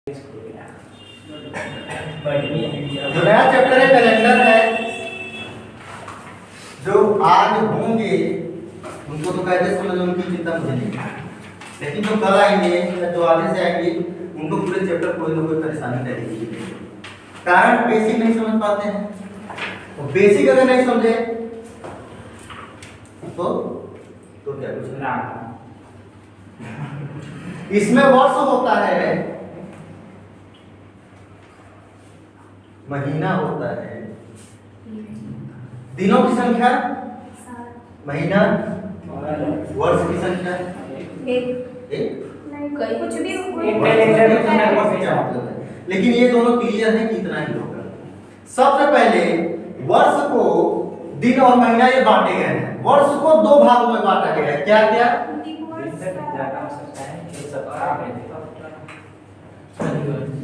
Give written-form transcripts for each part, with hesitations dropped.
जो नया चैप्टर है कैलेंडर है, जो आज होंगे उनको तो कहते समझ, उनकी चिंता मुझे नहीं है, लेकिन जो कल आएंगे या जो आगे से आएंगे उनको पूरे चैप्टर कोई ना कोई परेशानी रहेगी। कारण बेसिक नहीं समझ पाते हैं, और बेसिक अगर नहीं समझे तो क्या कुछ ना। इसमें वर्ष होता है, महीना होता है, दिनों की संख्या, महीना, वर्ष की संख्या एक कुछ भी लेकिन ये दोनों क्लियर है कि इतना ही होगा। सबसे पहले वर्ष को दिन और महीना ये बांटे गए हैं। वर्ष को दो भागों में बांटा गया है। क्या क्या?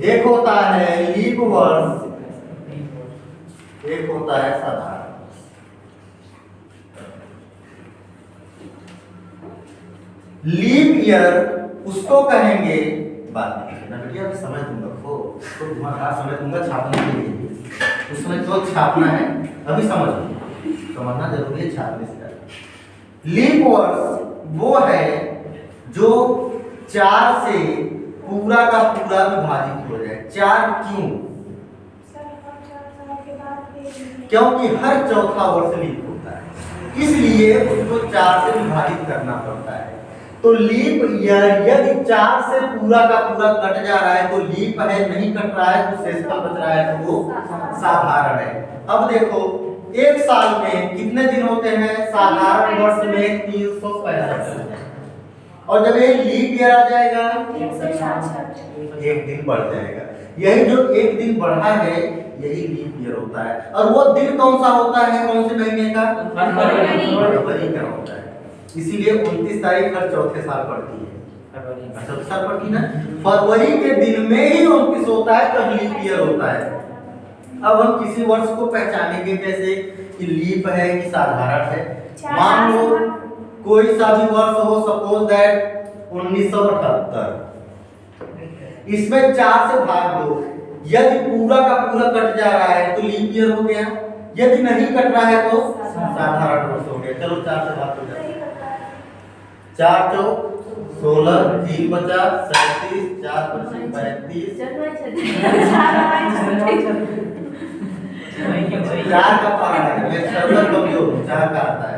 एक होता है लीप वर्ष, एक होता है साधारण। लीप ईयर उसको कहेंगे बाद में बेटी, अभी समय दूंगा तो तुम्हारा समय दूंगा छापने के लिए, उसमें जो छापना है अभी समझना जरूरी है, छापने से। लीप वर्ष वो है जो 4 से पूरा का पूरा विभाजित हो जाए। 4 क्यों? क्योंकि हर चौथा वर्ष लीप होता है, इसलिए उसको 4 से विभाजित करना पड़ता है। तो लीप ईयर यदि 4 से पूरा का पूरा कट जा रहा है तो लीप है, नहीं कट रहा है तो शेषफल बच रहा है तो वो साधारण है। अब देखो एक साल में कितने दिन होते हैं? साधारण वर्ष में 365, और जब ये लीप ईयर आ जाएगा एक दिन बढ़ जाएगा। यही जो एक दिन बढ़ा है यही लीप ईयर होता है। और वो दिन कौन सा होता है? कौन से महीने का? फरवरी का होता है। इसीलिए 29 तारीख हर चौथे साल पड़ती है, चौथे साल पड़ती ना। फरवरी के दिन में ही 29 होता है, तब लीप ईयर होता है। अब हम किसी वर्ष को पहचानेंगे कैसे कि लीप है कि साधारण है? मान लो कोई सा भी वर्ष हो, सपोज दैट 1978, इसमें 4 से भाग दो। यदि पूरा का पूरा कट जा रहा है तो लीप ईयर हो गया, यदि नहीं कट रहा है तो साधारण वर्ष हो गया। चलो 4 से भाग दो, 4 चौक 16, 3 बचा 37, 4 25 35, 4 का पारा है, मैं सर्वर कमजोर हूं, 4 का आता है।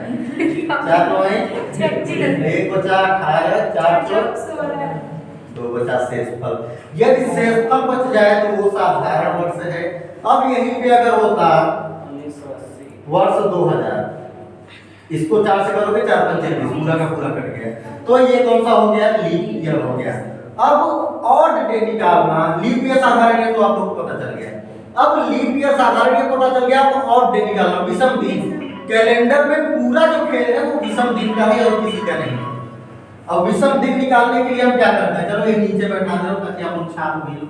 4 तो है 1 बचा 18, 4 चौक 2 बचा शेषफल। यदि शेषफल बच जाए तो वो साधारण वर्ष है। अब यहीं पे अगर होता वर्ष 2000, इसको 4 से करोगे 4 पंचे 20, पूरा का पूरा कट गया, तो ये कौन सा हो गया? लीप ईयर हो गया। अब ऑड डे निकालना, लीप ईयर साधारण है तो आप लोग को पता चल गया। अब लीप ईयर साधारण है पता चल गया, तो ऑड डे निकालना, विषम दिन। कैलेंडर में पूरा जो खेल है वो विषम दिन का है और किसी का नहीं। अब विषम दिन निकालने के लिए हम क्या करते हैं? चलो ये नीचे बैठा दो ताकि आप लोग छाप भी लो।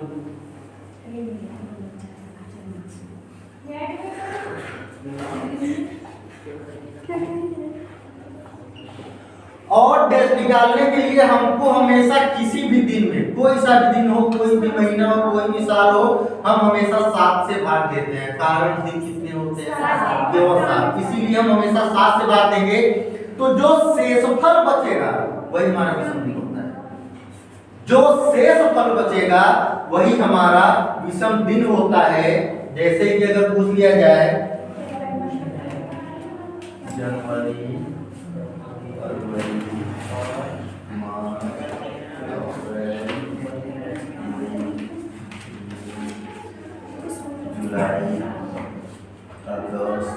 और डेज निकालने के लिए हमको हमेशा किसी भी दिन में, कोई सा भी दिन हो, कोई भी महीना हो, कोई भी साल हो, हम हमेशा 7 से भाग देते हैं। कारण दिन कितने होते हैं? केवल 7, इसीलिए हम हमेशा 7 से भाग देंगे। तो जो शेषफल बचेगा वही हमारा विषम दिन होता है। जो शेषफल बचेगा वही हमारा विषम दिन होता है। जैसे कि अगर पूछ लिया जाए जनवरी, फरवरी, मार्च, अप्रैल, जुलाई, अगस्त,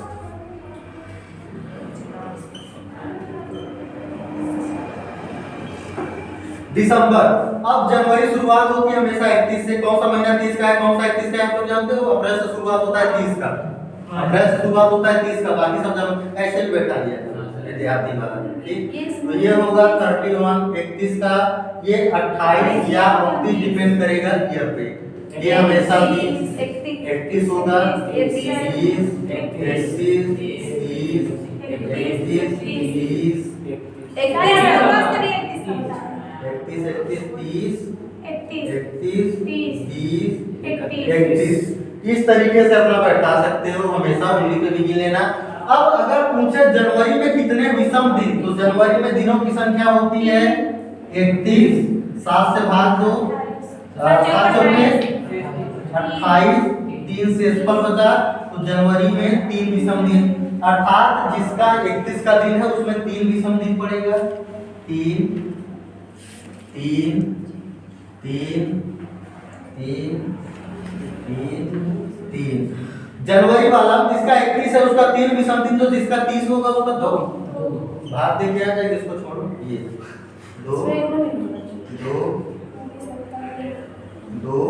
दिसंबर। अब जनवरी शुरुआत होती है हमेशा 31 से। कौन सा महीना 30 का है? कौन सा 31 का है? आप लोग जानते हो। अप्रैल से शुरुआत होता है 30 का, अप्रैल से शुरुआत होता है 30 का। बाकी सब जब ऐसे भी बैठा दिया देहाती वाला, ठीक। तो ये होगा 31 31 का, ये 28 या 29 डिपेंड करेगा ईयर पे। ये हमेशा 31 होगा, 30, 31, 31, 30, 31, 30, 31, 31, 30, 31, 30, 31, 30, 20, 31। इस तरीके से अपना बैठा सकते हो, हमेशा मिली पे भी गिन लेना। अब अगर पूछे जनवरी में कितने विषम दिन, तो जनवरी में दिनों की संख्या होती है 31, 7 से भाग दो, 7 चौके 28, 3 से स्पल बचा, तो जनवरी में 3 विषम दिन, अर्थात जिसका 31 का दिन है उसमें 3 विषम दिन पड़ेगा। 3 3 3 3 3 3। जनवरी वाला जिसका 31 है उसका 3 विषम दिन, जो जिसका 30 होगा उसका 2 भाग दे के आ जाएगा। इसको छोड़ो, ये 2 2 2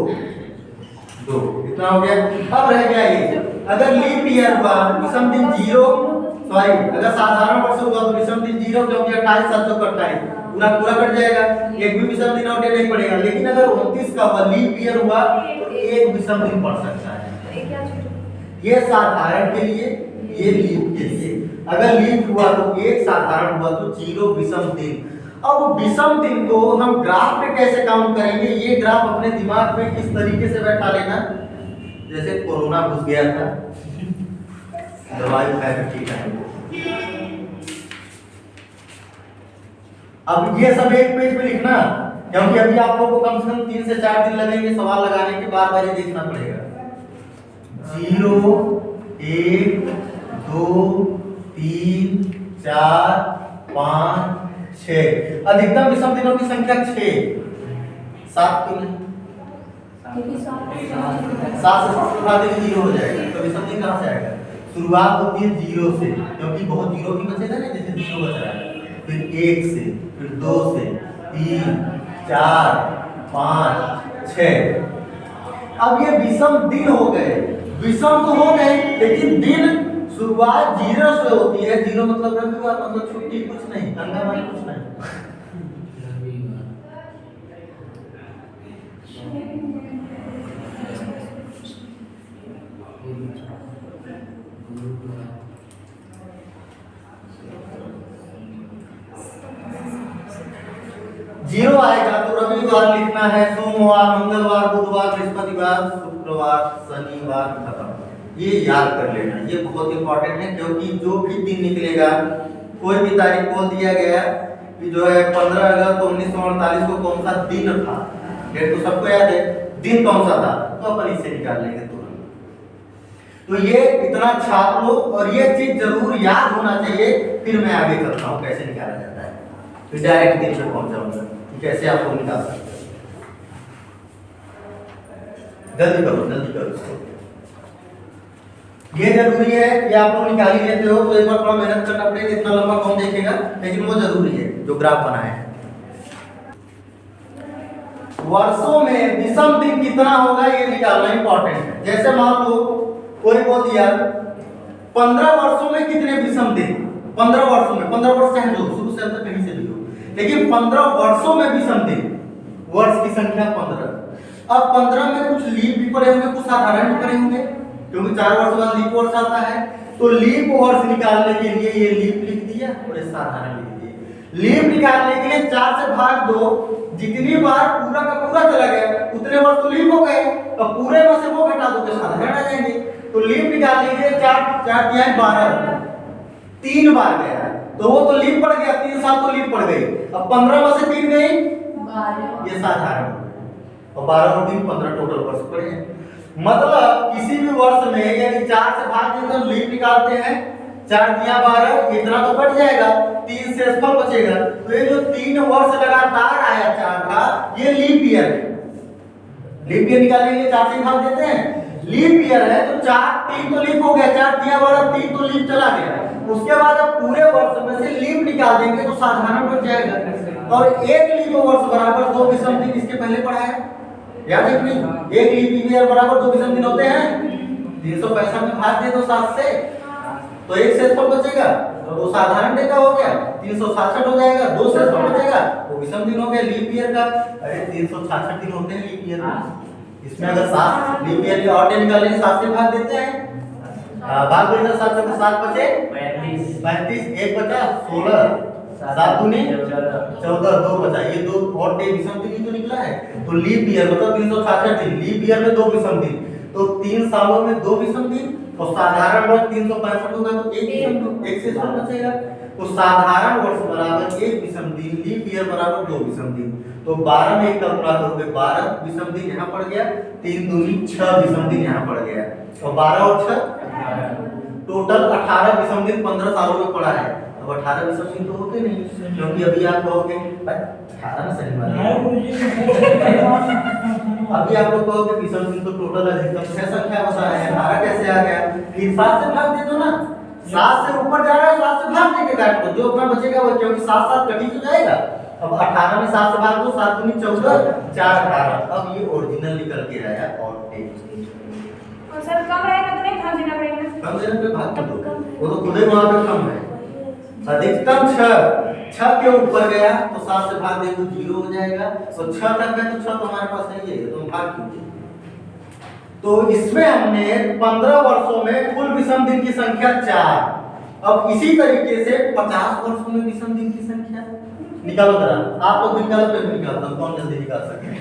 2 इतना हो गया। अब रह गया ये, अगर लीप ईयर हुआ विषम दिन 0, सॉरी अगर साधारण वर्ष हुआ तो विषम दिन 0, क्योंकि 28 7 चौक 28 पूरा पूरा कट जाएगा, एक भी विषम दिन आउट नहीं पड़ेगा। लेकिन अगर 29 का हुआ लीप ईयर हुआ तो एक विषम दिन पड़ सकता है। ये साधारण के लिए, ये लीप के लिए। अगर लीप हुआ तो एक, साधारण हुआ तो 0 विषम दिन। अब विषम दिन को हम ग्राफ पे कैसे काउंट करेंगे, ये ग्राफ अपने दिमाग में किस तरीके से बैठा लेना, जैसे कोरोना घुस गया था, दवाई खाए ठीक है। अब ये सब एक पेज पे लिखना, क्योंकि अभी आप लोगों को कम से कम 3 से 4 दिन लगेंगे सवाल लगाने के, बार बार ये देखना पड़ेगा। 0 1 2 3 4 5 6, अधिकतम विषम दिनों की संख्या 6, 7 क्यों नहीं, 7 से 0 हो जाएगा, तो विषम दिन कहाँ से आएगा? शुरुआत होती है 0 से, क्योंकि बहुत 0 भी बचेगा ना, जैसे 0 बच रहा है, फिर 1 से, फिर 2 से, 3 4 5 6। अब ये विषम दिन हो गए, विषम तो हो गए, लेकिन दिन शुरुआत 0 से होती है। 0 मतलब रविवार, मतलब छुट्टी, कुछ नहीं, अंगनवाड़ी कुछ नहीं। जीरो आएगा तो रविवार लिखना है, सोमवार, मंगलवार, बुधवार, बृहस्पतिवार, शुक्रवार, शनिवार, खत्म। ये याद कर लेना, ये बहुत इंपॉर्टेंट है, क्योंकि जो भी दिन निकलेगा, कोई भी तारीख बोल दिया गया कि जो है 15 अगस्त 1948 को कौन सा दिन था, डेट तो सबको याद है, दिन कौन सा था, तो अपन इससे निकाल लेंगे तुरंत। तो ये इतना छाप लो, और ये चीज जरूर याद होना चाहिए, फिर मैं आगे चलता हूँ कैसे निकाला जाता है, फिर डायरेक्ट दिन पे पहुंच जाऊंगा कैसे आपको निकाल सकते हैं। जल्दी करो जल्दी करो, ये जरूरी है कि आप लोग निकाल ही लेते हो, तो एक बार थोड़ा मेहनत करना पड़ेगा, इतना लंबा कौन देखेगा, लेकिन वो जरूरी है जो ग्राफ बनाए हैं। वर्षों में विषम दिन कितना होगा ये निकालना इंपॉर्टेंट है। जैसे मान लो कोई बोल दिया 15 वर्षों में कितने विषम दिन, 15 वर्षों में, 15 वर्ष चाहे जो शुरू से अंत तक कहीं से भी हो, लेकिन 15 वर्षों में विषम दिन, वर्ष की संख्या 15। अब 15 में कुछ लीप भी पड़े होंगे, कुछ साधारण भी पड़े होंगे, क्योंकि 4 वर्ष बाद लीप वर्ष आता है। तो लीप वर्ष निकालने के लिए ये लीप लिख दिया और ये साधारण लिख दिया। लीप निकालने के लिए 4 से भाग दो, जितनी बार पूरा का पूरा चला गया उतने वर्ष तो लीप हो गए, अब पूरे में से वो घटा दो तो साधारण आ जाएंगे। तो लीप निकालने के लिए 4 4 दिया 12, 3 बार गया तो वो तो लीप पड़ गया, 3 साल तो लीप पड़ गई। अब 15 में से 3 गई 12, ये साधारण, और 12 और 3 15 टोटल वर्ष पड़े हैं। मतलब किसी भी वर्ष में यानी 4 से भाग देकर तो लीप निकालते हैं, 4 दिया 12, इतना तो कट जाएगा, 3 से स्पल बचेगा। तो ये जो 3 वर्ष लगातार आया 4 का, ये लीप ईयर है। लीप ईयर निकालने के लिए 4 से भाग देते हैं, लीप ईयर है तो 4 3 तो लीप हो गया, 4 दिया 12, 3 तो लीप चला गया। उसके बाद अब पूरे वर्ष में से लीप निकाल देंगे तो साधारण बच जाएगा। और एक लीप वर्ष बराबर 2 विषम दिन, इसके पहले पढ़ा है, याद है कि नहीं? एक लीप ईयर बराबर 2 विषम दिन होते हैं। 365 में भाग दे दो 7 से, तो 1 से स्पल बचेगा, तो वो साधारण डे का हो गया, 366 हो जाएगा, 2 से स्पल बचेगा, वो विषम दिन हो गया लीप ईयर का। अरे 366 दिन होते हैं लीप ईयर में, इसमें अगर 7 लीप ईयर के और डे निकालेंगे 7 से भाग देते हैं, भाग देना 7 से 7 बचे 35, 1 बचा 16, 7 दूनी 14, 2 बचा, ये 2 और डे विषम दिन ही तो निकला है। तो लीप ईयर मतलब 366 दिन, लीप ईयर में 2 विषम दिन, तो 3 सालों में 2 विषम दिन, और साधारण वर्ष 365 होगा तो 1 विषम दिन, 1 से 100 बचेगा। तो साधारण वर्ष बराबर 1 विषम दिन, लीप ईयर बराबर 2 विषम दिन। तो 12 में 1 का गुणा करोगे 12 विषम दिन यहाँ पड़ गया, 3 दूनी 6 विषम दिन यहाँ पड़ गया, और 12 और 6 टोटल 18 विषम दिन 15 सालों में पड़ा है। अब 18 विषम दिन तो होते नहीं, क्योंकि अभी आप कहोगे 18 में सही बात है। अभी आप लोग कहोगे विषम दिन तो टोटल अधिकतम 6 संख्या बता है, 18 कैसे आ गया? फिर 7 से भाग दे दो ना, 7 से ऊपर जा रहा है 7 से भाग देके काट दो, जो अपना बचेगा वो, क्योंकि 7 7 कट ही तो जाएगा। अब 18 में 7 से भाग दो, 7 दूनी 14, 4 18। अब ये ओरिजिनल निकल के आया और और सर कम रहेगा तो नहीं भाग देना पड़ेगा, कम देने पे भाग दो, वो तो खुद ही वहां पे कम है। अधिकतम 6 के ऊपर गया तो 7 से भाग दे तो 0 हो जाएगा, तो 6 तक है तो 6 तुम्हारे पास नहीं है, तो भाग कीजिए। तो इसमें हमने 15 वर्षों में कुल विषम दिन की संख्या 4। अब इसी तरीके से 50 वर्षों में विषम दिन की संख्या निकालो जरा, आप लोग निकालो, मैं निकालता हूं, कौन जल्दी निकाल सकते हैं?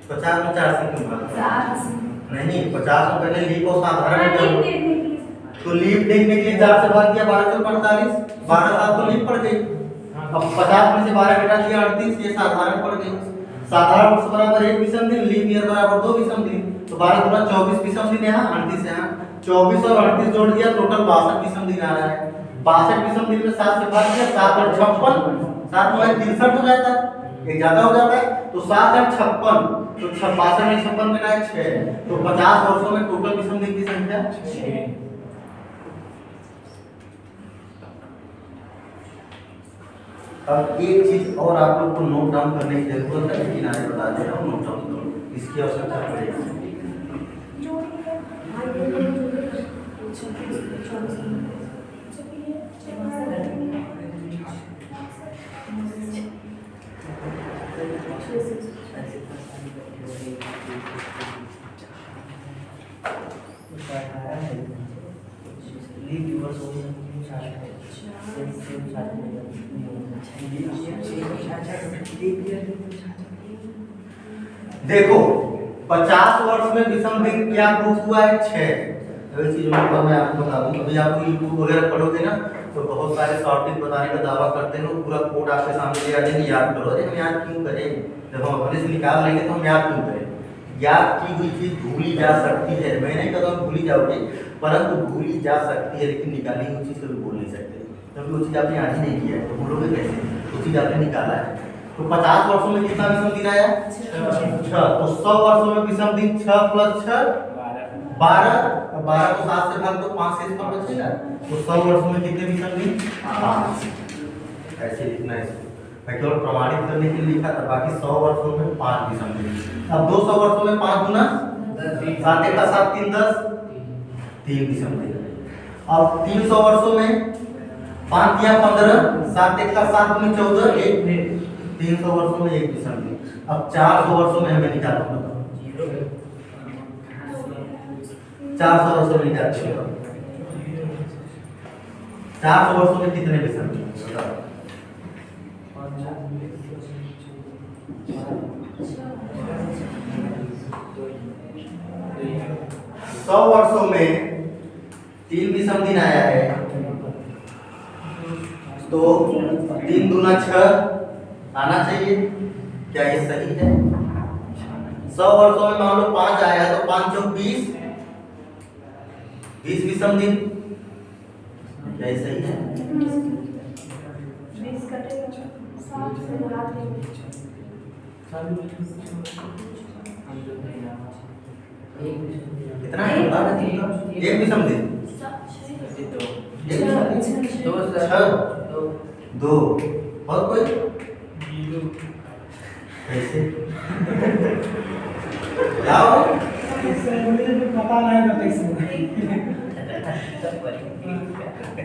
पचास में 4 से क्यों भाग? नहीं, 50 में पहले लीप और साधारण तो लीप देखने के लिए 4 से भाग दिया, 12 चल 45, 12 7 तो लीप पड़ गई। अब 50 में से 12 घटा दिया 38, ये साधारण पड़ गई। साधारण वर्ष बराबर 1 विषम दिन, लीप ईयर बराबर 2 विषम दिन, तो 12 गुना 24 विषम दिन यहाँ, 38 यहाँ, 24 और 38 जोड़ दिया, टोटल 62 विषम दिन आ रहा है। 62 विषम दिन में 7 से भाग दिया, 7 और 56, 7 में 63 हो जाता है, एक ज्यादा हो जाता है, तो 7 और 56, तो 62 में 56 में 6, तो 50 वर्षों में टोटल विषम दिन की संख्या 6। अब एक चीज और आप लोग को नोट डाउन करने की जरूरत है, लेकिन आगे बता दे रहा हूँ, नोट डाउन करो, इसकी आवश्यकता पड़ेगी। देखो 50 वर्ष में विषम दिन क्या प्रूफ हुआ है? 6। अगर चीज मैं आपको बता दूं, अभी आप यूट्यूब वगैरह पढ़ोगे ना तो बहुत सारे शॉर्टकट बताने का दावा करते हैं, पूरा कोड आपके सामने ले आ जाएंगे, याद करो। अरे हम याद क्यों करें, जब हम अपने से निकाल लेंगे तो हम याद क्यों करें? याद की हुई चीज भूली जा सकती है, मैं नहीं कहता हूं भूली जाओगे, परंतु भूली जा सकती है, लेकिन निकाली हुई चीज कभी भूल नहीं सकते, क्योंकि वो चीज आपने याद ही नहीं किया है, तो भूलोगे कैसे? वो चीज आपने निकाला है। तो 50 वर्षों में कितना विषम दिन आया? 6। तो 100 वर्षों में विषम दिन 6 + 6 12, और 12 को 7 से भाग दो, 5 से इसका बचेगा, तो 100 वर्षों में कितने विषम दिन? 5। ऐसे लिखना है इसको, मैं केवल प्रमाणित करने के लिए लिखा था, बाकी 100 वर्षों में 5 विषम दिन। अब 200 वर्षों में 5 गुना 7 का 7 3 10, 3 विषम दिन। अब 300 वर्षों में 5 या 15, 7 का 7 में 14, 1, 300 वर्षों में 1 विषम दिन। अब 400 वर्षों में हमें निकालना होगा, 400 वर्षों में निकालते हो, 400 वर्षों में कितने विषम दिन? बताओ। 100 वर्षों में 3 विषम दिन आया है, तो 3 दूना 6 आना चाहिए, क्या ये सही है? 100 वर्षों में मान लो 5 आया तो 5 चौक 20, 20 विषम दिन, क्या ये सही है? कितना है बता रहे थे? एक विषम दिन एक विषम दिन छह दो और कोई ऐसे बताओ।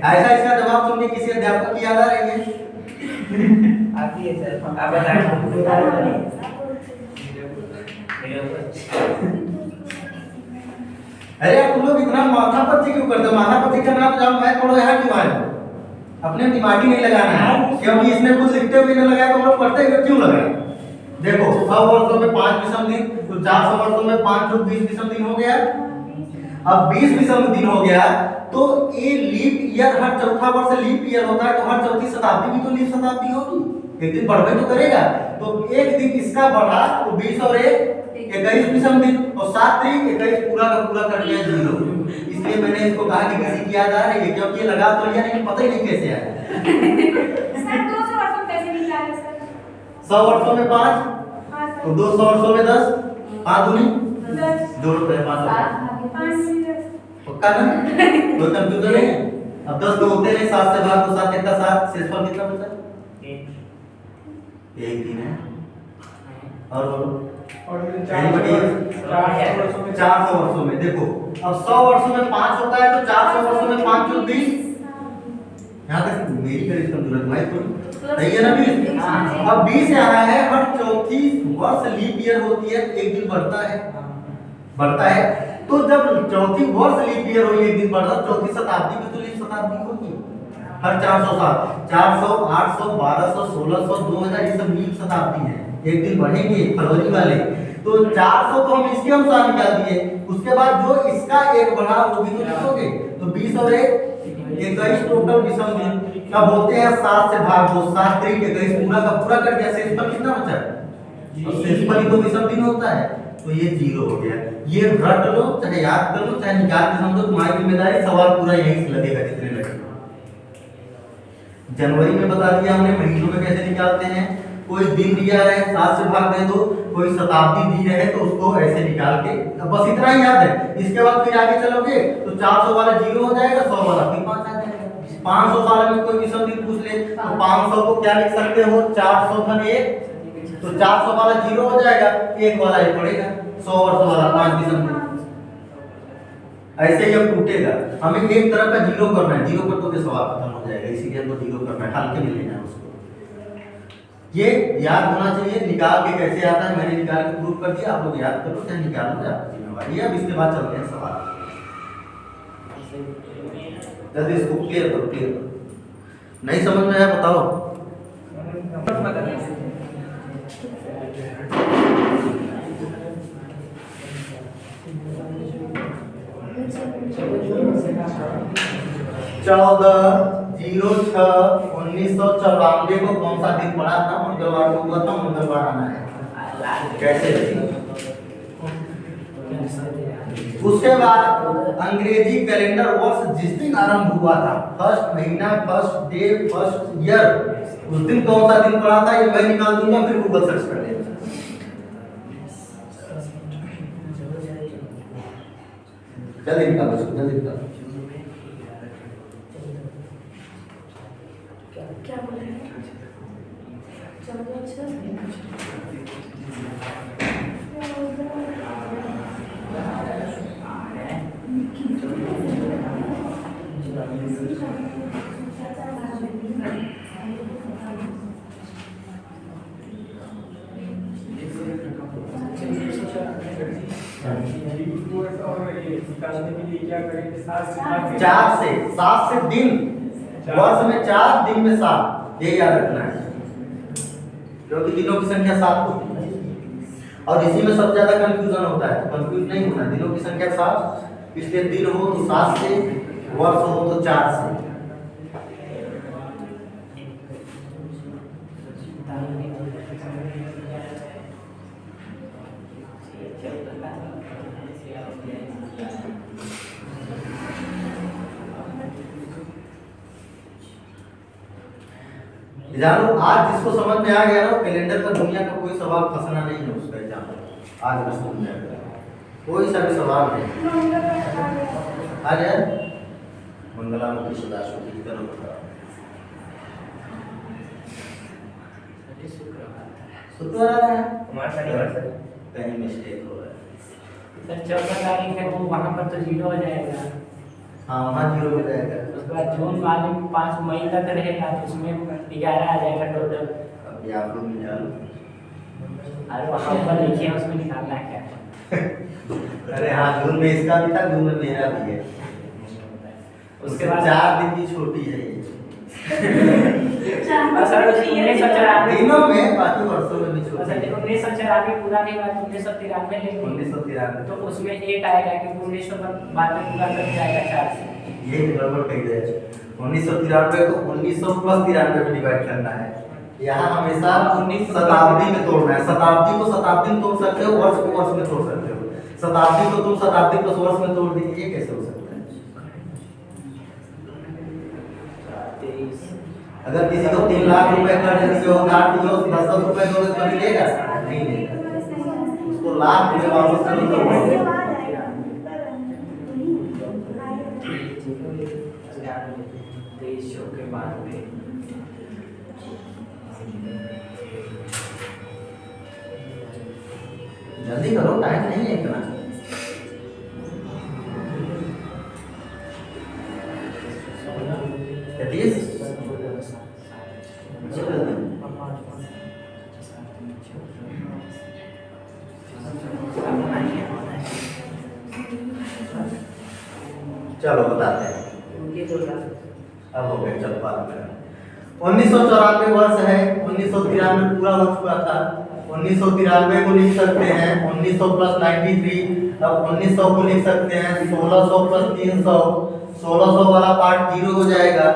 ऐसा इसका जवाब सुन के किसी अध्यापक की याद आ रही है? आती है सर, आप बताएं। अरे यार तुम लोग इतना माथापच्ची क्यों करते हो? माथापच्ची करना तो जाओ मैं पढ़ो यहाँ क्यों आए? अपने दिमाग ही नहीं लगाना है, क्योंकि इसने कुछ लिखते हुए नहीं लगाया तो हम लोग पढ़ते हुए क्यों लगाए? देखो 100 वर्षों में 5 विषम दिन, तो 400 वर्षों में 5 + 20 विषम दिन हो गया। अब 20 विषम दिन हो गया तो ये लीप ईयर, हर चौथा वर्ष लीप ईयर होता है, तो हर चौथी शताब्दी भी तो लीप शताब्दी होगी, एक दिन बढ़वे तो करेगा। तो एक दिन इसका बढ़ा तो 20 और 1 21 विषम दिन, और 7 3 21 पूरा का पूरा कर दिया 0। इसलिए मैंने इसको कहा कि किसी की याद आ रही है, क्योंकि ये लगा तो लिया लेकिन पता ही नहीं कैसे आया। सर 200 वर्षों कैसे निकाले सर? 100 वर्षों में 5, हाँ सर। तो 200 वर्षों में 10, 5 दूनी 10 2 रुपए 5 रुपए। 5 पक्का ना? कोई कंफ्यूजन नहीं है? अब 10 तो होते नहीं, 7 से भाग तो 7 1 का 7, शेषफल कितना बचा? 1 दिन है। और बोलो और 400 वर्षों में देखो, अब 100 वर्षों में 5 होता है तो 400 वर्षों में 5 + 20। यहाँ तक मेरी करीब जरूरत नहीं थोड़ी सही है ना 20? अब 20 यहाँ है, हर चौथी वर्ष लीप ईयर होती है, एक दिन बढ़ता है। तो जब चौथी वर्ष लीप ईयर हो, एक दिन बढ़ता, चौथी शताब्दी में तो लीप शताब्दी होगी हर 400 साल। 400 800 1200 1600 2000 ये सब लीप शताब्दी है, एक दिन बढ़ेंगे फरवरी वाले। तो 400 तो हम इसके अनुसार निकाल दिए, उसके बाद जो इसका एक बढ़ा वो भी तो लिखोगे। तो 20 और 1 21 टोटल विषम दिन। अब होते हैं 7 से भाग दो, 7 3 21 पूरा का पूरा कर दिया, शेषफल कितना बचा? और शेषफल ही तो विषम दिन होता है, तो ये 0 हो गया। ये रट लो, चाहे याद कर लो, चाहे निकाल के समझो, तुम्हारी जिम्मेदारी। सवाल पूरा यहीं से लगेगा जितने लगे। जनवरी में बता दिया हमने, महीनों में कैसे निकालते हैं। कोई दिन दिया है 7 से भाग दे दो, कोई शताब्दी दी है तो उसको ऐसे निकाल के, बस इतना ही याद है। इसके बाद फिर आगे चलोगे तो 400 वाला 0 हो जाएगा, 100 वाला फिर 5 आ जाएगा। 500 साल में कोई विषम दिन पूछ ले तो 500 को क्या लिख सकते हो? 400 × 1, तो 400 वाला 0 हो जाएगा, 1 वाला ये पड़ेगा, 100 वर्ष वाला 5 विषम दिन। ऐसे ही अब टूटेगा, हमें एक तरफ का 0 करना है, 0 पर तो सवाल खत्म हो जाएगा, इसीलिए हमको 0 करना है, हल्के में लेना है उसको। ये याद होना चाहिए। निकाल के कैसे आता है मैंने निकाल के प्रूफ कर दिया, आप लोग याद करो, चाहे निकाल लो, आपकी जिम्मेवारी है। अब इसके बाद चलते हैं सवाल, जल्दी इसको क्लियर करो, क्लियर करो। नहीं समझ में आया बताओ। चौदह 06/1994 को कौन सा दिन पड़ा था? मंगलवार को हुआ था, मंगलवार आना है कैसे? उसके बाद अंग्रेजी कैलेंडर वर्ष जिस दिन आरंभ हुआ था, फर्स्ट महीना, फर्स्ट डे, फर्स्ट ईयर, उस दिन कौन सा दिन पड़ा था? ये मैं निकाल दूंगा, फिर गूगल सर्च कर लेना। जल्दी निकालो, जल्दी निकालो। क्या बोले हैं? चलो अच्छा चार से 7 से दिन, वर्ष में 4, दिन में 7, ये याद रखना है, क्योंकि दिनों की संख्या 7 होती है और इसी में सबसे ज्यादा कंफ्यूजन होता है। तो कंफ्यूज नहीं होना, दिनों की संख्या 7, इसलिए दिन हो तो 7 से, वर्ष हो तो 4 से। जानो आज जिसको समझ में आ गया ना, कैलेंडर का दुनिया का कोई सवाल फंसना नहीं है उसका एग्जाम में। आज में समझ में आ गया कोई सा भी सवाल नहीं आ गया। मंगलामुखी सदाशिव की तरफ बताओ। शुक्र आ रहा है, हमारा शनिवार कहीं मिस्टेक हो रहा है। सर 14 तारीख है वो वहाँ पर तो 0 हो जाएगा। हाँ वहाँ 0 हो जाएगा। उसके बाद जून वाले में 5 मई तक रहेगा तो उसमें 11 आ जाएगा टोटल। अब ये आप लोग निकालो। अरे वहाँ पर लिखिए उसमें निकालना है क्या? अरे हाँ जून में इसका भी था, जून में मेरा भी है। उसके बाद 4 दिन की छोटी है ये। सर 1994 दिनों में बाकी वर्षों में भी छोटी है। 1994 पूरा नहीं हुआ 1993 लेंगे 1993 तो उसमें 8 आएगा क्योंकि 1900 बाद में पूरा कर जाएगा 4 से। ये गड़बड़ कही जाए। 1993 को 1900 प्लस 93 में डिवाइड करना है। यहाँ हमेशा 19 शताब्दी में तोड़ना है। शताब्दी को शताब्दी में तोड़ सकते हो, वर्ष को वर्ष में तोड़ सकते हो। शताब्दी को तुम शताब्दी प्लस वर्ष में तोड़ दीजिए, ये कैसे हो सकता है? अगर किसी को 3 लाख रुपए कर्ज हो, 10 रुपए दोगे तो मिलेगा नहीं मिलेगा। उसको लाख में वापस करनी पड़ेगी। के बाद में जल्दी करो, टाइम नहीं है इतना। चलो बताते हैं। अब हो गए, चलो बात करें। 1994 वर्ष है। 1993 पूरा हो चुका था। 1993 को लिख सकते हैं 1900 प्लस 93। अब 1900 को लिख सकते हैं 1600 प्लस 300। 1600 वाला पार्ट 0 हो जाएगा।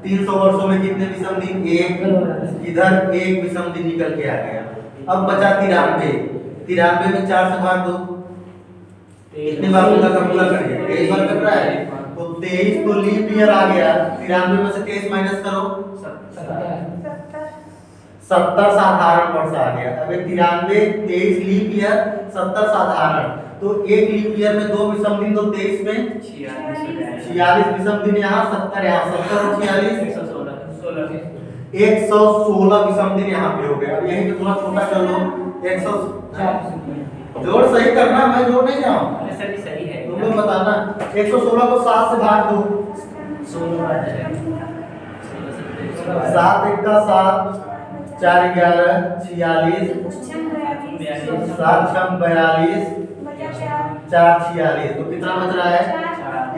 300 वर्षों में कितने विषम दिन? 1। इधर 1 विषम दिन निकल के आ गया। अब बचा 93। 93 में 4 से भाग दो। कितने बार पूरा करिए? 23 बार कर रहा है तो 23 तो लीप ईयर आ गया। 93 में से 23 माइनस करो, 70 साधारण वर्ष आ गया। अब 93 23 लीप ईयर 70 साधारण, तो एक लीप ईयर में 2 विषम दिन, तो 23 में 46 विषम दिन। यहाँ 70 यहाँ 70 और 46 116 विषम दिन यहाँ पे हो गया। अब यहीं पे थोड़ा छोटा कर लो। 100 जोड़ सही करना, मैं जोड़ नहीं रहा हूँ, सही है तुम लोग बताना। 116 को 7 से भाग दो। 7 1 का 7, 4 11 46, 7 6 42, 4 46, तो कितना बच रहा है?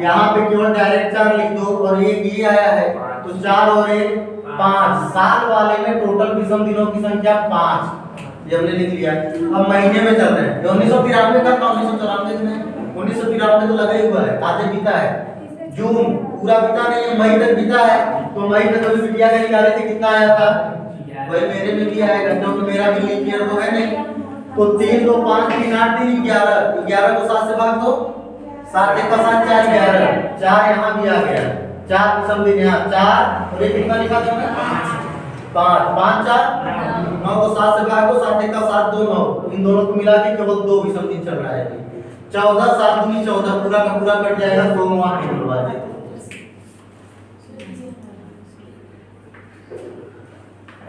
यहाँ पे केवल डायरेक्ट 4 लिख दो और एक ये आया है तो 4 और 1 5। साल वाले में टोटल विषम दिनों की संख्या 5, ये हमने लिख लिया। अब महीने में चल रहे हैं। 1993 का 1994 में 1993 तो लगा ही हुआ है, आधे बीता है। जून पूरा बीता नहीं है, मई तक बीता है। तो मई तक अभी बिटिया का निकाले थे कितना आया था? वही मेरे में भी आएगा क्योंकि मेरा भी लीप ईयर तो है नहीं। तो 3 2 5 3 8 3 11, 11 को 7 से भाग दो। 7 1 का 7 4 11, 4 यहाँ भी आ गया। 4 विषम दिन यहाँ 4 और ये कितना लिखा था मैं? 5 5 4 9 को 7 से भाग दो। 7 1 का 7 2 9, इन दोनों को मिला के केवल 2 विषम दिन चल रहा है। 14 7 दूनी 14, पूरा का पूरा कट जाएगा। सोमवार के दरवाजे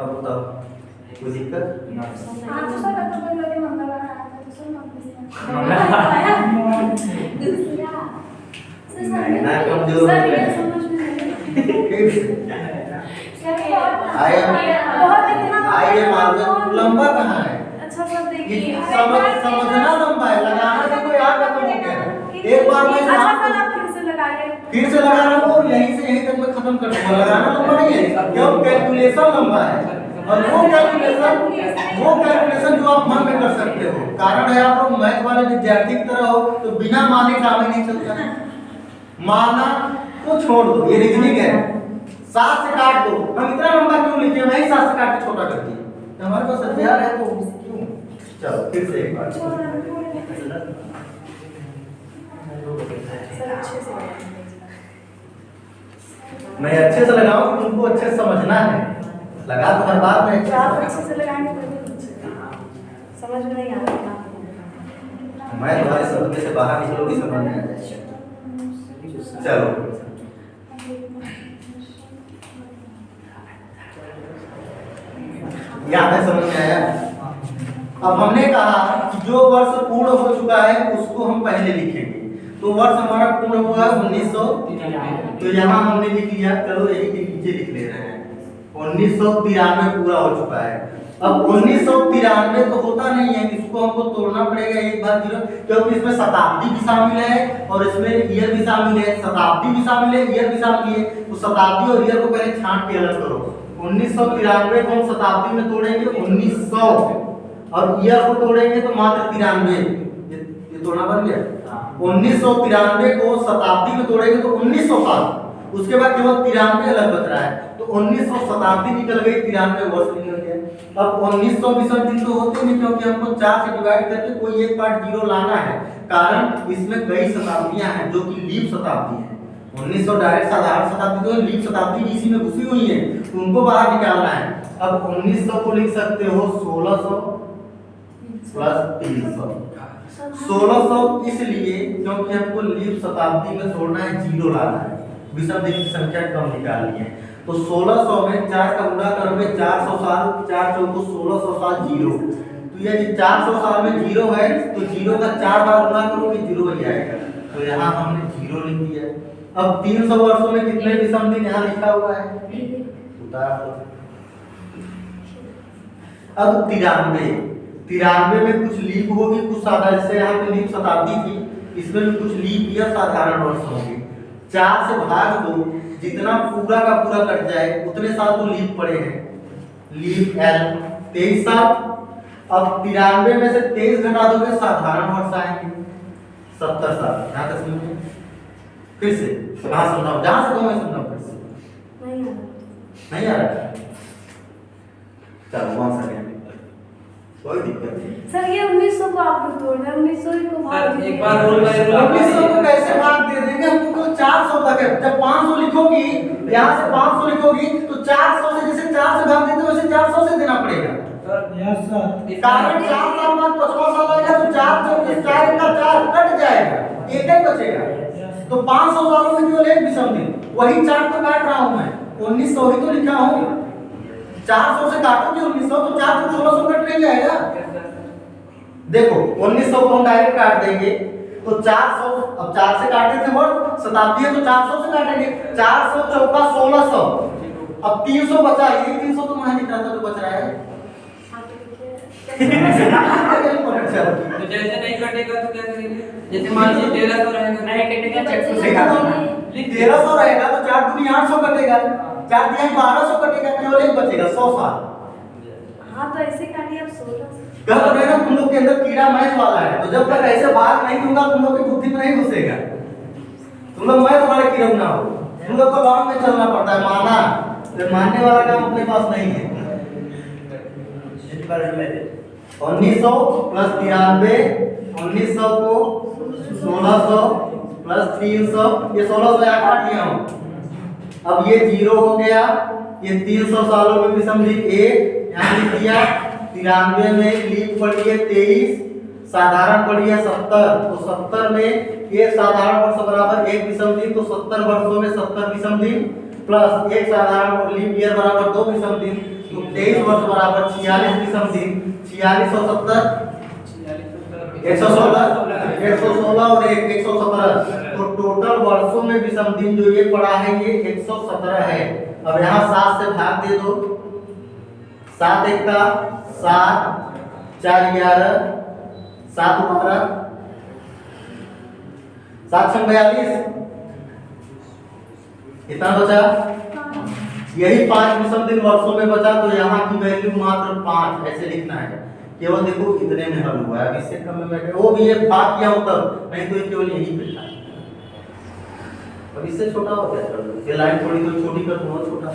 अब बताओ कोई दिक्कत? आज तो सर तो बोल रहे मंगलवार आया था तो सर नहीं ना कमजोर सर हो ये गए। समझ में नहीं आइए मालूम लंबा कहाँ है? अच्छा सर देखिए समझना लंबा है, लगाना तो कोई आग खत्म हो गया। एक बार मैं अच्छा सर आप फिर से लगाइए। फिर से लगा रहा हूँ और यहीं से यहीं तक मैं खत्म कर दूंगा। लगाना लंबा नहीं है, क्यों? कैलकुलेशन लंबा है। और वो कैलकुलेशन जो आप मन में कर सकते हो। कारण है आप लोग मैथ वाले विद्यार्थी की तरह हो तो बिना माने काम ही नहीं चलता। माना तो छोड़ दो, ये रीजनिंग है। 7 से काट दो। हम इतना लंबा क्यों लिखे? मैं ही 7 से काट के छोटा कर दिया। हमारे पास हथियार है तो क्यों? चलो फिर से एक बार मैं अच्छे से लगाऊं कि तुमको अच्छे से समझना है। लगा तो हर बात में तो आप अच्छे से लगाएंगे तो भी अच्छा। समझ में नहीं आ रहा मैं तुम्हारे शब्द में से बाहर निकलोगी समझ में आ जाएगा। चलो यहाँ तक समझ में आया। अब हमने कहा कि जो वर्ष पूर्ण हो चुका है उसको हम पहले लिखेंगे। तो वर्ष हमारा पूर्ण हुआ 1900, तो यहाँ हमने लिख लिया। चलो यही के नीचे लिख ले रहे हैं 1993 पूरा हो चुका है। अब 1993 तो होता नहीं है, इसको हमको तोड़ना पड़ेगा एक बार जीरो, क्योंकि इसमें शताब्दी भी शामिल है और इसमें ईयर भी शामिल है। शताब्दी भी शामिल है, ईयर भी शामिल है। तो शताब्दी और ईयर को पहले छांट के अलग करो। 1993 को हम शताब्दी में तोड़ेंगे 1900 और ईयर को तोड़ेंगे तो मात्र 93। ये तोड़ना बन गया। 1993 को शताब्दी में तोड़ेंगे तो 1900 साल, उसके बाद केवल 93 अलग बच रहा है। तो 1900 शताब्दी निकल गई, 93 वर्ष निकल गया। अब 1900 विषम दिन तो होते नहीं, क्योंकि हमको 4 से डिवाइड करके कोई एक पार्ट जीरो लाना है। कारण इसमें कई शताब्दियां हैं जो कि लीप शताब्दी है। 1900 डायरेक्ट साधारण शताब्दी तो लीप शताब्दी भी इसी में घुसी हुई है, तो उनको बाहर निकालना है। अब 1900 को लिख सकते हो 1600 प्लस 300। 1600 इसलिए क्योंकि हमको लीप शताब्दी में छोड़ना है, जीरो लाना है, विषम दिन की संख्या कम निकालनी है। तो 1600 में 4 का गुणा करोगे 400 साल, 4 चौको 1600 साल जीरो। तो ये 400 साल में जीरो है तो जीरो का 4 बार गुणा करोगे जीरो ही आएगा। तो यहाँ हमने जीरो लिख दिया। अब 300 वर्षों में कितने विषम दिन यहाँ लिखा हुआ है, उतार दो। अब 93 में कुछ लीप होगी, कुछ साधारण, जैसे यहाँ पे लीप शताब्दी थी, इसमें भी कुछ लीप या साधारण वर्ष होंगे। 4 से भाग दो, जितना पूरा का पूरा कट जाए उतने साल तो लीप पड़े हैं, लीप एल 23 साल। अब 93 में से 23 घटा दोगे साधारण वर्ष आएंगे 70 साल। यहाँ तक समझे? फिर से कहाँ समझाओ, जहाँ से कहूँ समझाओ। फिर से नहीं आ रहा। चलो वहाँ से कोई दिक्कत नहीं सर। ये 1900 को आप लोग तोड़ रहे हैं, 1900 को भाग एक बार रोल बाय रोल 1900 को कैसे भाग दे देंगे, हमको 400 तक है। जब 500 लिखोगी, यहाँ से 500 लिखोगी तो 400 से, जैसे 4 से भाग देते वैसे 400 से देना पड़ेगा। कारण 4 साल बाद 55 साल आएगा तो 4 जो 4 का 4 कट जाएगा, एक ही बचेगा। तो 500 सालों में केवल एक विषम दिन, वही 4 तो काट रहा हूँ मैं, 1900 ही तो लिखा हूँ। 400 से काटोगे 1900 तो 4 से 1600 कट नहीं जाएगा। देखो 1900 को हम डायरेक्ट काट देंगे तो 400, अब 4 से काटे थे वर्ष, शताब्दी है तो 400 से काटेंगे। 400 चौका 1600, अब 300 बचा, ये 300 तो मैं लिख रहा था जो बच रहा है। तो जैसे नहीं कटेगा तो क्या करेंगे? जैसे मान लीजिए 1300 रहेगा, नहीं कटेगा, 1300 रहेगा तो 4 दूनी 800 कटेगा, 4 तिहाई 1200 कटेगा, केवल एक बचेगा 100 साल। हाँ तो ऐसे काटिए आप 1600। कह तो रहे ना तुम लोग के अंदर कीड़ा मैथ वाला है, तो जब तक ऐसे भाग नहीं दूंगा तुम लोग की बुद्धि में नहीं घुसेगा। तुम लोग मैथ वाले कीड़ा ना हो, तुम लोग को लॉन्ग में चलना पड़ता है, माना तो मानने वाला काम अपने पास नहीं है। 1900 प्लस 93, 1900 को 1600 प्लस 300, ये 1600 यहाँ काट लिया हूँ। अब ये जीरो हो गया, ये 300 सालों में विषम दिन 1 यहाँ लिख दिया। 93 में लीप पड़ी है 23, साधारण पड़ी है 70, तो 70 में एक साधारण वर्ष बराबर एक विषम दिन, तो 70 वर्षों में 70 विषम दिन प्लस एक साधारण लीप ईयर बराबर 2 विषम दिन, तो 23 वर्ष बराबर 46 विषम दिन। 46 और 70 116 और 117, तो टोटल वर्षों में विषम दिन जो ये पड़ा है ये 117 है। अब यहाँ 7 से भाग दे दो, 7 एक का 7, 4 11, 7 15, 7 42, कितना बचा? यही 5 विषम दिन वर्षों में बचा, तो यहाँ की वैल्यू मात्र 5 ऐसे लिखना है। केवल देखो इतने में हल हुआ है, अब इससे कम में बैठे वो भी ये भाग किया उत्तर, नहीं तो ये केवल यही पे था। अब इससे छोटा हो गया, ये लाइन थोड़ी तो छोटी कर दो, छोटा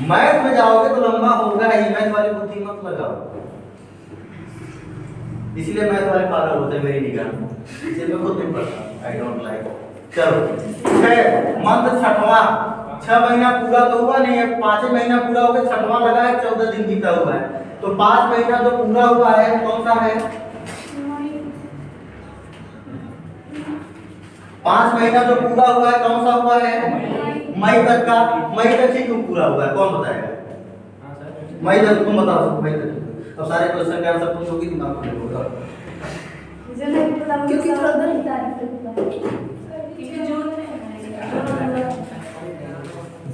मैथ में जाओगे तो लंबा होगा ही, मैथ वाली बुद्धि मत लगाओ, इसलिए मैथ वाले पागल होते हैं मेरी निगाह में, इसलिए मैं खुद नहीं पढ़ता, आई डोंट लाइक। चलो मंत्र छठवां 6 महीना पूरा तो हुआ नहीं है, 5 महीना पूरा हो गया, 6वां लगा है, 14 दिन बीता हुआ है। तो 5 महीना जो पूरा हुआ है कौन सा है? 5 महीना जो पूरा हुआ है कौन सा हुआ है? मई तक का। मई तक ही क्यों पूरा हुआ है, कौन बताएगा? मई तक तुम बताओ, मई तक। अब सारे क्वेश्चन का आंसर तुम लोग ही दिमाग में होगा, मुझे नहीं पता क्योंकि 14 तारीख तक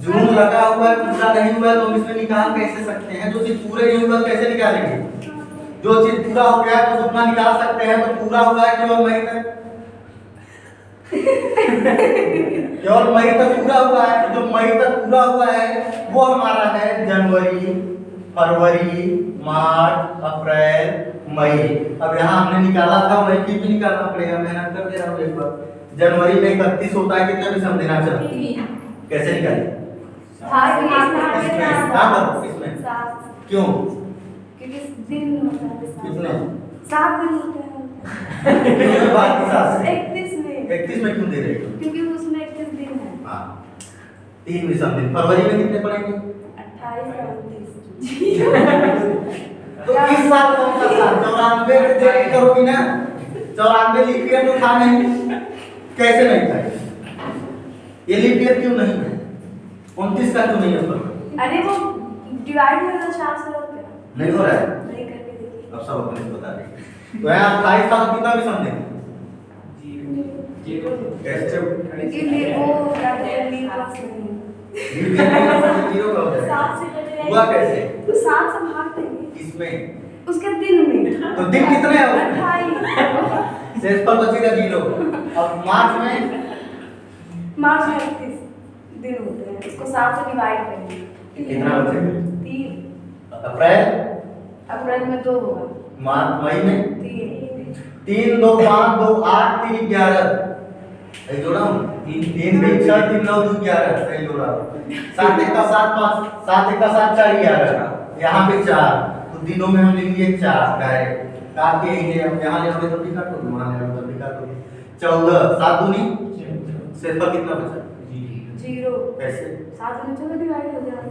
जून लगा हुआ है, पूरा नहीं हुआ है, तो हम इसमें निकाल कैसे सकते हैं? जो चीज पूरे नहीं हुआ कैसे निकालेंगे? जो चीज पूरा हो गया है तो उतना निकाल सकते हैं। तो पूरा हुआ है केवल मई तक, केवल मई तक पूरा हुआ है। जो मई तक पूरा हुआ है वो हमारा है जनवरी, फरवरी, मार्च, अप्रैल, मई। अब यहाँ हमने निकाला था, मई की भी निकालना पड़ेगा, मेहनत कर दे रहा हूँ एक बार। जनवरी में 31 होता है, कितने विषम दिन आता है? कैसे निकाले? इसमें क्यों? क्योंकि दिन होता है कितने? 7 दिन होते हैं। कितने बार की सात? 31 में। 31 में क्यों दे रहे हो? क्योंकि उसमें 31 दिन है। हाँ, 3 विषम दिन। फरवरी में कितने पड़ेंगे? 28 और 29। तो इस साल कौन सा था? 94 से देख करोगी ना, 94 लीप ईयर तो था नहीं, कैसे नहीं था? ये लीप ईयर क्यों नहीं है? 29 का क्यों नहीं है फरवरी? अरे वो डिवाइड में तो 4 से होता है। नहीं हो रहा है, नहीं करके देखिए। अब सब अपने बता रहे। तो यहाँ 28 साल कितना विषम दिन? कैसे? क्योंकि वो क्या कहते हैं, लीप पास नहीं है। लीप ईयर में 0 का हो जाएगा। 7 से कटेगा। हुआ कैसे? तो 7 से भाग देंगे इसमें उसके दिन में। तो दिन कितने हैं उसमें? 28। शेष पर बचेगा 0। अब मार्च में मार्च में 31 दिन होते हैं, इसको 7 से डिवाइड करेंगे। कितना बचेगा? 3। अप्रैल, अप्रैल में 2 होगा। मार्च, मई में 3। 3, 2, 5, 2, 8, 3, 11। सही जोड़ा हूँ? 3, 3, 6, 3, 9, 2, 11। सही जोड़ा हूँ। 7 1 का 7 5, 7 1 का 7 4 11। यहाँ पे 4, तो दिनों में हम लिखेंगे 4 डायरेक्ट। काट के ही अब यहाँ ले आओगे तो भी काटोगे, वहाँ ले आओगे तो भी काटोगे। 14, 7 दूनी शेष पर कितना बचा? 0। कैसे? 7 में चलो डिवाइड हो जाएगा।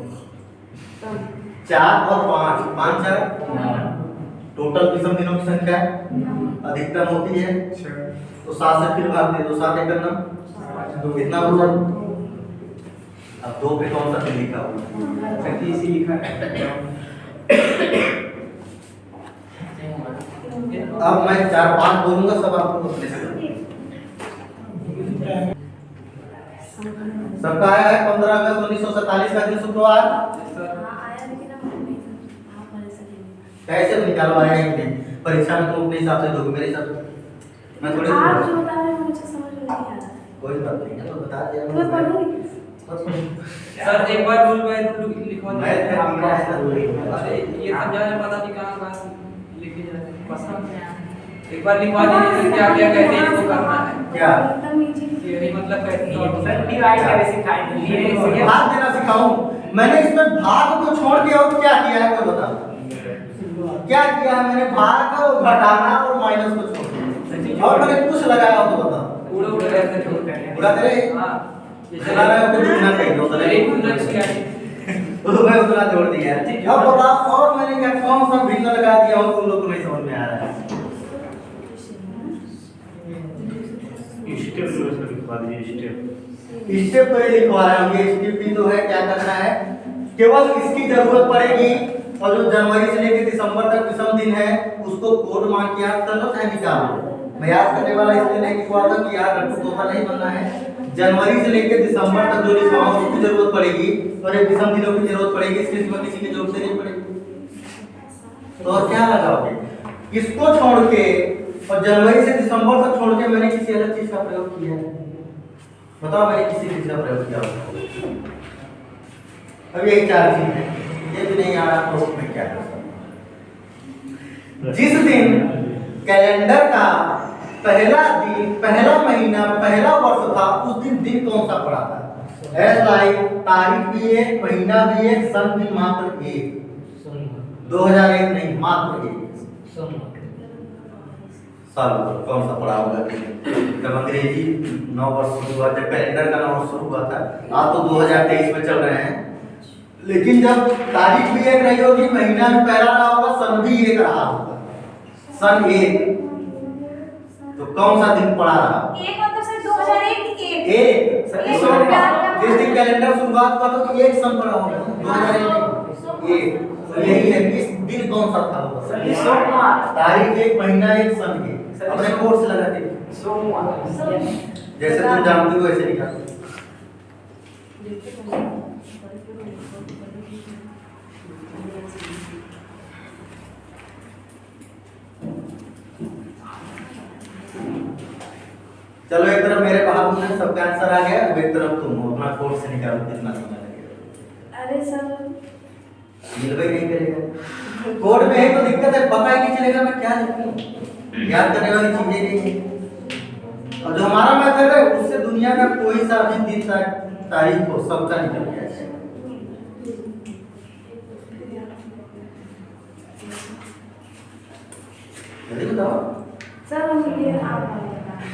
4 और 5, 5 4, टोटल विषम दिनों की संख्या अधिकतम होती है। तो 7 से फिर भाग दे दो, 7 1 9, तो कितना बचा? अब 2 पे कौन सा दिन लिखा हुआ? 37 लिखा है। अब मैं 4 5 बोलूंगा, सब आपको अपने से सबका आया है 15 अगस्त 1947 का दिन शुक्रवार। आया लेकिन हम नहीं आप वाले से कैसे निकालवाया है कि नहीं? परीक्षा में तुम अपने हिसाब से दोगे, मेरे हिसाब से मैं थोड़ी आप जो बता रहे हैं मुझे समझ में नहीं आ रहा। कोई बात नहीं है, तो बता दिया मैं पढ़ूंगी। सर एक बार रूल बाय रूल लिखवा मैं दीजिए। आपका है जरूरी। अरे ये समझाने पता नहीं कहाँ बात लिखी जाती है। पसंद एक बार लिखवा दीजिए क्या क्या कैसे इसको करना है। क्या? एकदम इजी। ये मतलब कैसे सर डिवाइड कैसे सिखाएंगे? भाग देना सिखाऊं? मैंने इसमें भाग को छोड़ के और क्या किया है, कोई बता? क्या किया है मैंने? भाग को घटाना और माइनस को छोड़ दिया, और मैंने कुछ लगाया हो तो बता। उड़ा उड़ा ऐसे छोड़ कर उड़ा करे? हां चला रहा है तो दुगना कहीं दो अरे उतना किया मैं उतना जोड़ दिया। अब बताओ और मैंने क्या कौन सा भिन्न लगा दिया हो तुम लोग को नहीं समझ में आ रहा है? स्टेप तो ये लिखवा रहा हूँ, ये स्टेप भी तो है, क्या करना है? केवल इसकी जरूरत पड़ेगी, और जो जनवरी से लेकर दिसंबर तक विषम दिन है उसको कोड मान के आप कर लो चाहे निकालो। मैं याद करने वाला इसलिए नहीं लिखवा रहा कि याद रखो, तोहफा नहीं बनना है। जनवरी से लेकर दिसंबर तक जो लिखवाऊं उसकी जरूरत पड़ेगी, और एक विषम दिनों की जरूरत पड़ेगी, इसके सिवा किसी की जरूरत नहीं पड़ेगी। तो और क्या लगाओगे? इसको छोड़ के और जनवरी से दिसंबर तक छोड़ के मैंने किसी अलग चीज का प्रयोग किया है? बताओ मैंने किसी चीज का प्रयोग किया हो? अब यही 4 चीज है, ये भी नहीं आ रहा तो मैं क्या कर सकता? जिस दिन कैलेंडर का पहला दिन, पहला महीना, पहला वर्ष था, उस दिन कौन सा पड़ा था? तारीख भी एक, महीना भी एक, सन भी मात्र एक। 2001 नहीं, मात्र एक। साल कौन सा पढ़ा होगा? जब अंग्रेजी 9 वर्ष शुरू हुआ, जब कैलेंडर का 9 वर्ष शुरू हुआ था, आज तो 2023 में चल रहे हैं। लेकिन जब तारीख भी एक रही होगी, महीना भी पहला रहा होगा, सन भी एक रहा होगा, सन एक। तो कौन सा दिन पड़ा रहा? एक मतलब सर 2001 एक। जिस दिन कैलेंडर शुरुआत हुआ था तो एक सन पड़ा होगा, 2001। तो यही है, इस दिन कौन सा था? सोमवार। तारीख एक, महीना एक, सन के। अपने कोड से लगा के सोमवार। जैसे तुम जानती हो वैसे निकाल। चलो एक तरफ मेरे बहादुर ने सबका आंसर आ गया, अब एक तरफ तुम अपना कोड से निकालो कितना समय लगेगा। अरे सर मिलवे नहीं करेगा, कोड में है तो दिक्कत है, पता ही नहीं चलेगा मैं क्या लिखूं, याद करने वाली चीजें नहीं है। और जो हमारा मेथड है उससे दुनिया का कोई सा भी दिन तारीख हो सबका निकल गया है। जल्दी बताओ। सर हम ये आप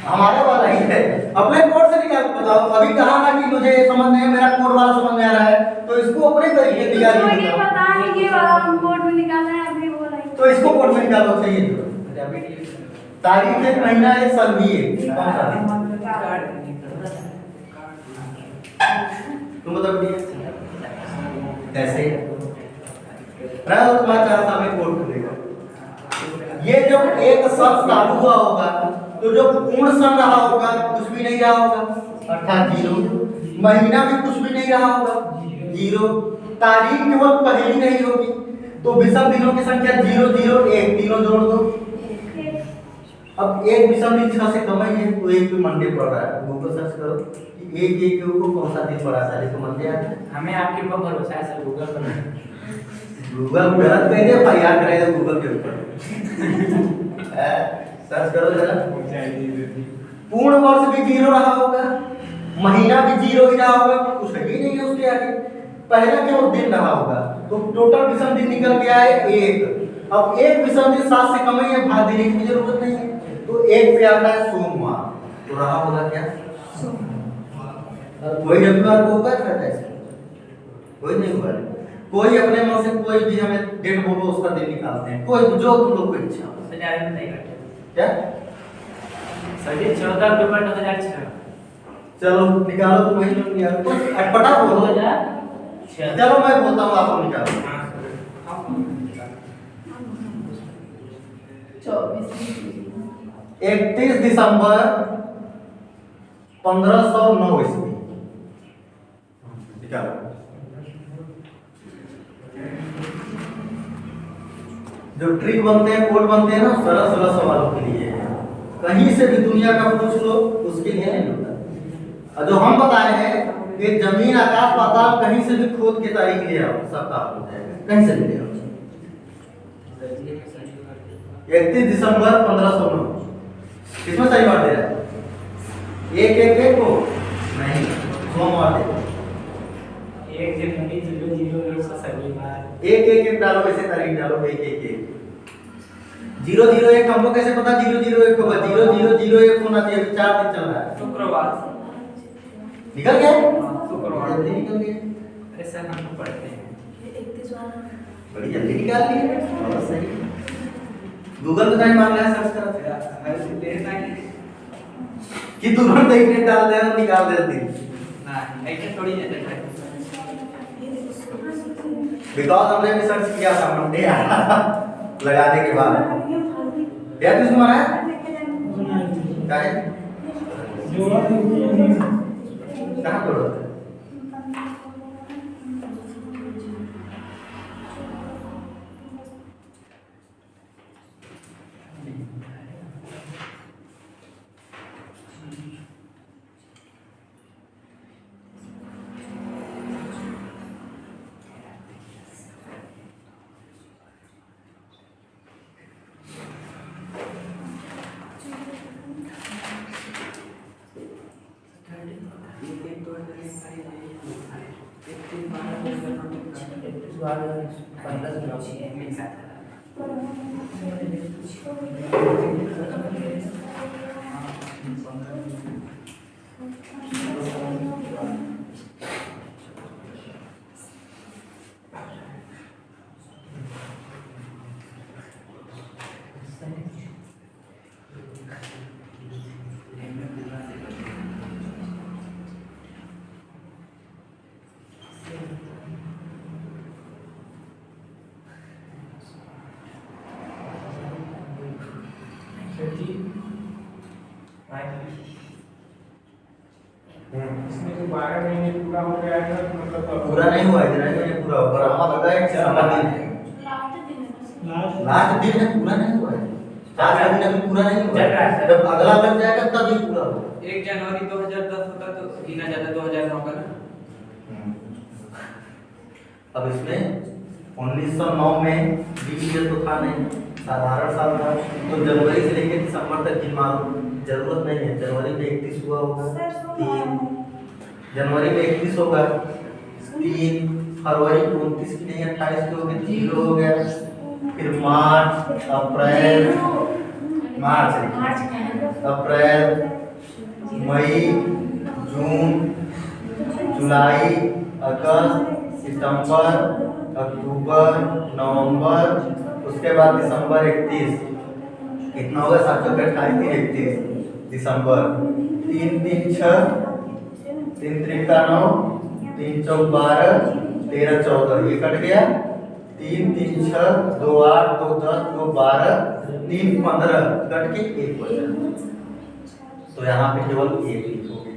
हमारे वाला ही है, अपने कोड से निकाल बताओ। अभी कहा ना कि मुझे समझ नहीं है, मेरा कोड वाला समझ में आ रहा है, तो इसको अपने तरीके से निकाल मुझे के पता है ये वाला हम कोड में निकालना है, अभी बोला है। तो इसको कोड में निकालो। सही है, तारीख एक, महीना एक, सन भी एक। कौन सा दिन? तुम बताओ कैसे रहा तुम्हारा चार साल में कोड खुलेगा। ये जब एक सन चालू हुआ होगा तो जो पूर्ण सन रहा होगा कुछ भी नहीं रहा होगा, अर्थात 0। महीना भी कुछ भी नहीं रहा होगा, 0। तारीख केवल पहली नहीं होगी, तो विषम दिनों की संख्या 0, 0, 1, तीनों जोड़ दो। अब एक विषम दिन 6 से कम ही है, तो एक भी मंडे पड़ रहा है। गूगल सर्च करो कि एक एक को कौन सा दिन पड़ा था, तो मंडे आता है। हमें आपके ऊपर भरोसा है सर, गूगल पर। गूगल गलत कह दिया, फरियाद करेगा गूगल के ऊपर। सर्च करो जरा। पूर्ण वर्ष भी 0 रहा होगा, महीना भी 0 ही रहा होगा, कुछ ही नहीं है उसके आगे। पहला केवल दिन रहा होगा, तो टोटल विषम दिन निकल गया है 1। अब एक विषम दिन 7 से कम ही है, भाग देने की जरूरत नहीं है, तो 1 पे आता है सोमवार। तो रहा होगा क्या? कोई रविवार को होगा क्या? कोई नहीं हुआ। कोई अपने मन से कोई भी हमें डेट बोलो उसका दिन निकालते हैं, कोई जो तुम लोग को इच्छा हो। क्या सर ये 14 अक्टूबर 2006। चलो निकालो, तो वही लोग निकालो, कुछ अटपटा बोलो। 2006। चलो मैं बोलता हूँ, आप निकालो। 31 दिसंबर 1509 ईस्वी। निकालो। जो ट्रिक बनते हैं, कोड बनते हैं ना, सरल सरल सवालों के लिए है। कहीं से भी दुनिया का पूछ लो उसके लिए नहीं होता। और जो हम बताए हैं कि जमीन आकाश पाताल कहीं से भी खोद के तारीख ले आओ, सब काम हो जाएगा, कहीं से भी ले आओ। 31 दिसंबर 1509 किसमें सही बात दे रहा है? एक को नहीं, सोमवार देखो। 1 जनवरी 001 से शनिवार। एक डालो, ऐसे तारीख डालो, 1 001 हमको कैसे पता 001 होगा? 0001 होना चाहिए, 4 दिन चल रहा है। शुक्रवार निकल गया, शुक्रवार जल्दी निकल गया, ऐसा हम तो पढ़ते हैं। बड़ी जल्दी निकाल लिया। बहुत सही। गूगल पे नहीं मान रहा है, सर्च करा कि तुरंत एक मिनट डाल दे और निकाल दे दिन। ना ऐसे थोड़ी है, बिकॉज हमने भी सर्च किया था मंडे लगाने के बाद। क्या किस मारा है? क्या है? कहाँ जोड़ा है? इसमें जो 12 महीने पूरा हो गया है तो मतलब पूरा नहीं हुआ इतना ही नहीं पूरा होगा हमारा लगा है कि दिन है लास्ट दिन है पूरा नहीं हुआ है 4 दिन अभी पूरा नहीं हुआ चल रहा है सर। जब अगला लग जाएगा तब ये पूरा होगा 1 जनवरी 2010 होता तो गिना जाता 2009 का ना। अब इसमें 1909 में बीच तो था नहीं साधारण साल था तो जनवरी से लेकर दिसंबर तक की मालूम जरूरत नहीं है। जनवरी में 31 हुआ होगा 3 जनवरी में 31 होगा 3 फरवरी 29 की नहीं 28 की होगी 0 हो गया। फिर मार्च अप्रैल अप्रैल मई जून जुलाई अगस्त सितंबर अक्टूबर नवंबर उसके बाद दिसंबर 31 कितना होगा 728 दिसंबर 3 3 6 3 3 का 9 3 4 12 13 14 ये कट गया 3 3 6 2 8 2 10 2 12 3 15 कट के 1 बचा तो यहाँ पे केवल 1 लिखोगे।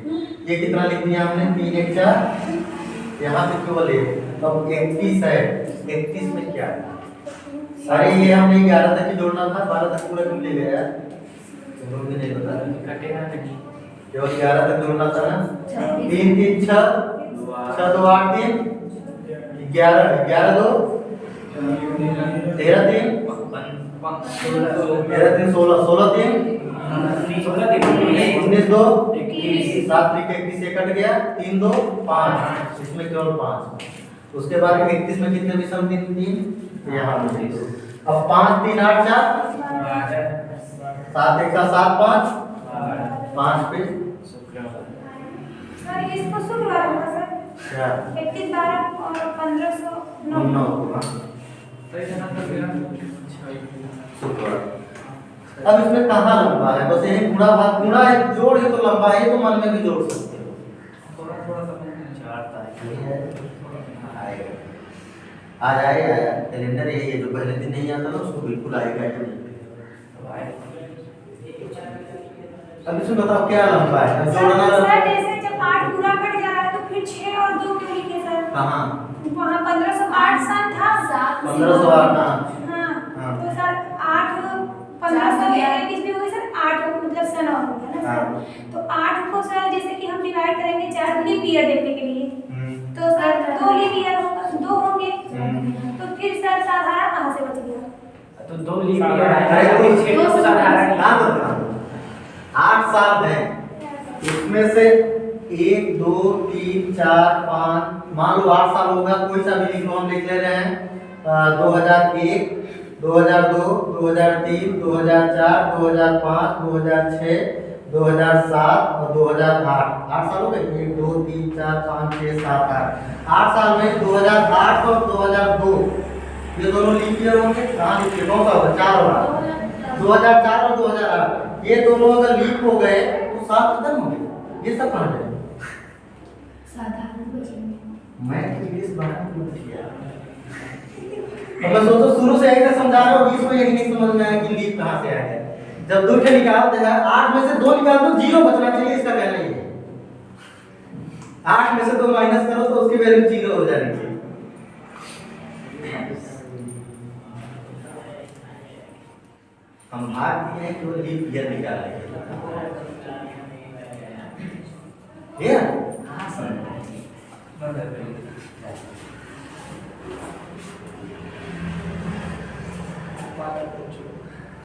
ये कितना लिख दिया हमने 3 1 4 यहाँ पे केवल 1 अब 31 है 31 में क्या है अरे ये हमने 11 तक ही जोड़ना था 12 तक पूरा क्यों ले गया यार तुम लोग भी नहीं बता रहे कटेगा नहीं केवल 11 तक जोड़ना था ना 3 3 6 6 2 8 3 11 11 2 13 3 13 3 16 16 3 19 2 7 3 21 ये कट गया 3 2 5 इसमें केवल 5 उसके बाद 31 में कितने विषम दिन 3 यहाँ पे अब 5 3 8 4 7 1 का 7 5 5 पे सर इसको शुक्रवार होगा सर क्या 31 12 और 1509 9 होगा सही है ना तो फिर शुक्रवार। अब इसमें कहाँ लंबा है बस यही गुणा भाग गुणा है जोड़ है तो लंबा है तो मन में भी जोड़ सकते हो थोड़ा थोड़ा सा आएगा आ जाएगा कैलेंडर यही है जो पहले दिन नहीं आता ना उसको बिल्कुल आएगा ही नहीं। अब इसमें बताओ क्या लंबा है जोड़ना सर जैसे जब 8 पूरा कट जा रहा है तो फिर 6 और 2 क्यों लिखे सर कहाँ वहाँ 1508 सन था 1508 हाँ हाँ। तो सर 8 1521 भी हो गए सर 8 मतलब सन और हो गया ना सर तो 8 को सर जैसे कि हम डिवाइड करेंगे 4 लीप ईयर देखने के लिए तो सर 2 लीप ईयर होगा 2 होंगे तो फिर सर साधारण कहाँ से बच गया तो 2 लीप ईयर है तो 6 को साधारण क्या बताऊं 8 साल है इसमें से 1 2 3 4 5 मान लो 8 साल होगा कोई सा भी लिख लो हम लिख ले रहे हैं 2001 2002 2003 2004 2005 2006 2007 और 2008 8 साल हो गए 1 2 3 4 5 6 7 8 साल में 2008 और 2002 ये दोनों लीप ईयर होंगे कहाँ लिखिए कौन सा होगा 4 होगा 2004 और 2008 ये दोनों अगर लीप हो गए तो 7 खत्म हो गए ये सब कहाँ जाए साधारण बचेंगे मैं इंग्लिश बाहर क्यों किया अब मैं सोचो शुरू से ऐसे समझा रहा हूँ 20 को यही नहीं समझ में आया कि लीप कहाँ से आया है जब 2 के निकाल देगा 8 में से 2 निकाल दो 0 बचना चाहिए इसका कहना ही है 8 में से 2 माइनस करो तो उसकी वैल्यू 0 हो जानी चाहिए हम भाग दिए हैं कि वो लीप ईयर निकालेंगे ये बात